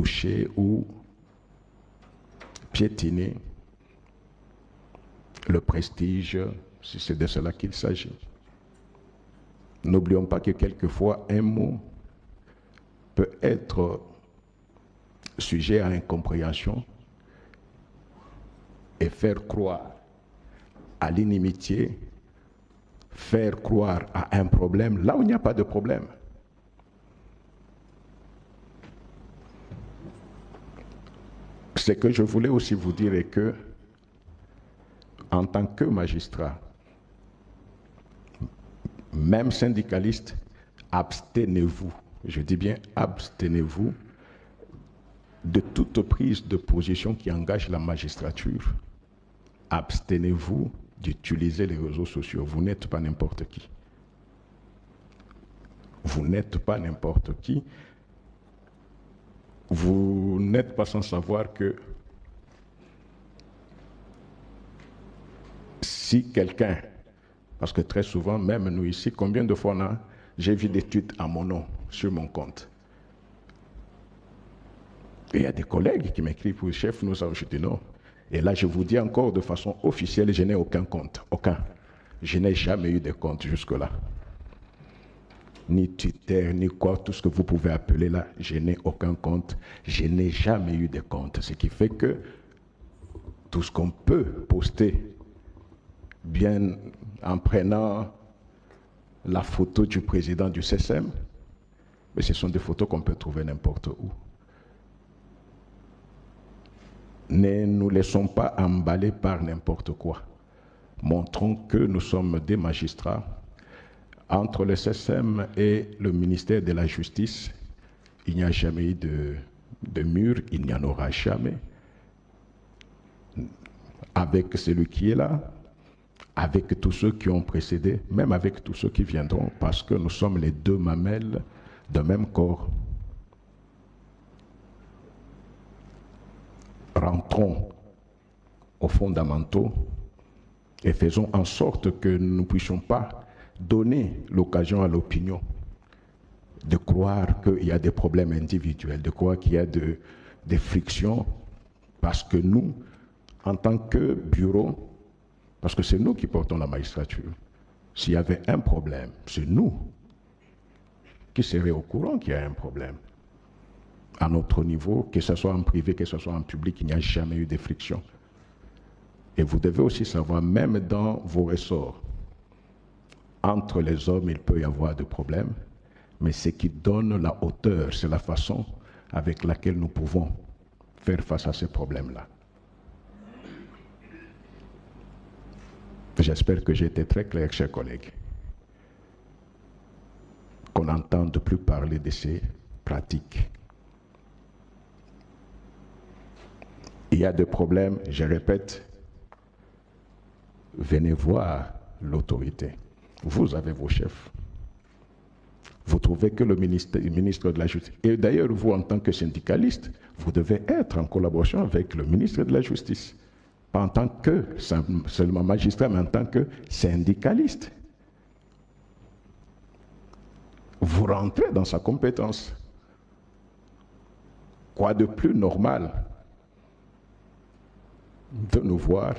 toucher ou piétiner le prestige, si c'est de cela qu'il s'agit. N'oublions pas que quelquefois un mot peut être sujet à incompréhension et faire croire à l'inimitié, faire croire à un problème là où il n'y a pas de problème. Ce que je voulais aussi vous dire est que, en tant que magistrat, même syndicaliste, abstenez-vous, je dis bien abstenez-vous de toute prise de position qui engage la magistrature. Abstenez-vous d'utiliser les réseaux sociaux. Vous n'êtes pas n'importe qui. Vous n'êtes pas n'importe qui. Vous n'êtes pas sans savoir que si quelqu'un, parce que très souvent, même nous ici, combien de fois j'ai vu des tweets à mon nom sur mon compte. Et il y a des collègues qui m'écrivent pour le chef, nous avons jeté non. Et là, je vous dis encore de façon officielle, je n'ai aucun compte. Aucun. Je n'ai jamais eu de compte jusque-là. Ni Twitter, ni quoi, tout ce que vous pouvez appeler là, je n'ai aucun compte. Je n'ai jamais eu de compte. Ce qui fait que tout ce qu'on peut poster, bien en prenant la photo du président du CSM, mais ce sont des photos qu'on peut trouver n'importe où. Ne nous laissons pas emballer par n'importe quoi. Montrons que nous sommes des magistrats. Entre le CSM et le ministère de la Justice, il n'y a jamais eu de mur, il n'y en aura jamais. Avec celui qui est là, avec tous ceux qui ont précédé, même avec tous ceux qui viendront, parce que nous sommes les deux mamelles d'un même corps. Rentrons aux fondamentaux et faisons en sorte que nous ne puissions pas donner l'occasion à l'opinion de croire qu'il y a des problèmes individuels, de croire qu'il y a des frictions, parce que nous, en tant que bureau, parce que c'est nous qui portons la magistrature, s'il y avait un problème, c'est nous qui serions au courant qu'il y a un problème. À notre niveau, que ce soit en privé, que ce soit en public, il n'y a jamais eu de friction. Et vous devez aussi savoir, même dans vos ressorts, entre les hommes, il peut y avoir des problèmes, mais ce qui donne la hauteur, c'est la façon avec laquelle nous pouvons faire face à ces problèmes-là. J'espère que j'ai été très clair, chers collègues, qu'on n'entende plus parler de ces pratiques. Il y a des problèmes, je répète, venez voir l'autorité. Vous avez vos chefs. Vous trouvez que le ministre de la Justice, et d'ailleurs vous en tant que syndicaliste, vous devez être en collaboration avec le ministre de la Justice. Pas en tant que seulement magistrat, mais en tant que syndicaliste. Vous rentrez dans sa compétence. Quoi de plus normal de nous voir?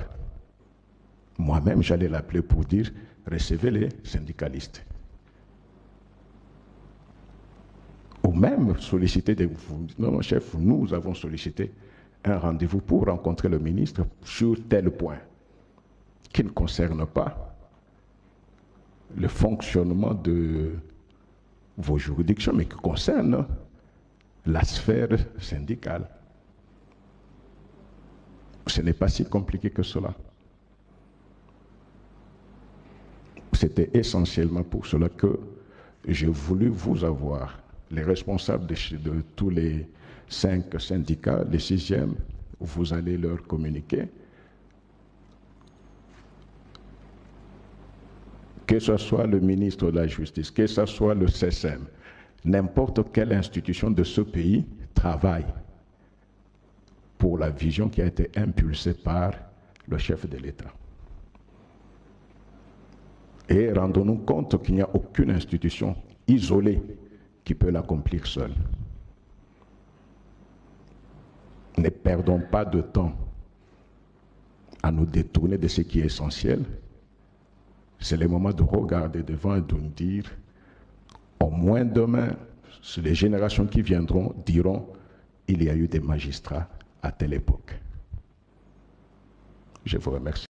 Moi-même, j'allais l'appeler pour dire, recevez les syndicalistes. Ou même solliciter des... Non, mon chef, nous avons sollicité un rendez-vous pour rencontrer le ministre sur tel point qui ne concerne pas le fonctionnement de vos juridictions, mais qui concerne la sphère syndicale. Ce n'est pas si compliqué que cela. C'était essentiellement pour cela que j'ai voulu vous avoir, les responsables de tous les 5 syndicats, les 6e, vous allez leur communiquer. Que ce soit le ministre de la Justice, que ce soit le CSM, n'importe quelle institution de ce pays travaille pour la vision qui a été impulsée par le chef de l'État. Et rendons-nous compte qu'il n'y a aucune institution isolée qui peut l'accomplir seule. Ne perdons pas de temps à nous détourner de ce qui est essentiel. C'est le moment de regarder devant et de nous dire, au moins demain, les générations qui viendront diront, il y a eu des magistrats à telle époque. Je vous remercie.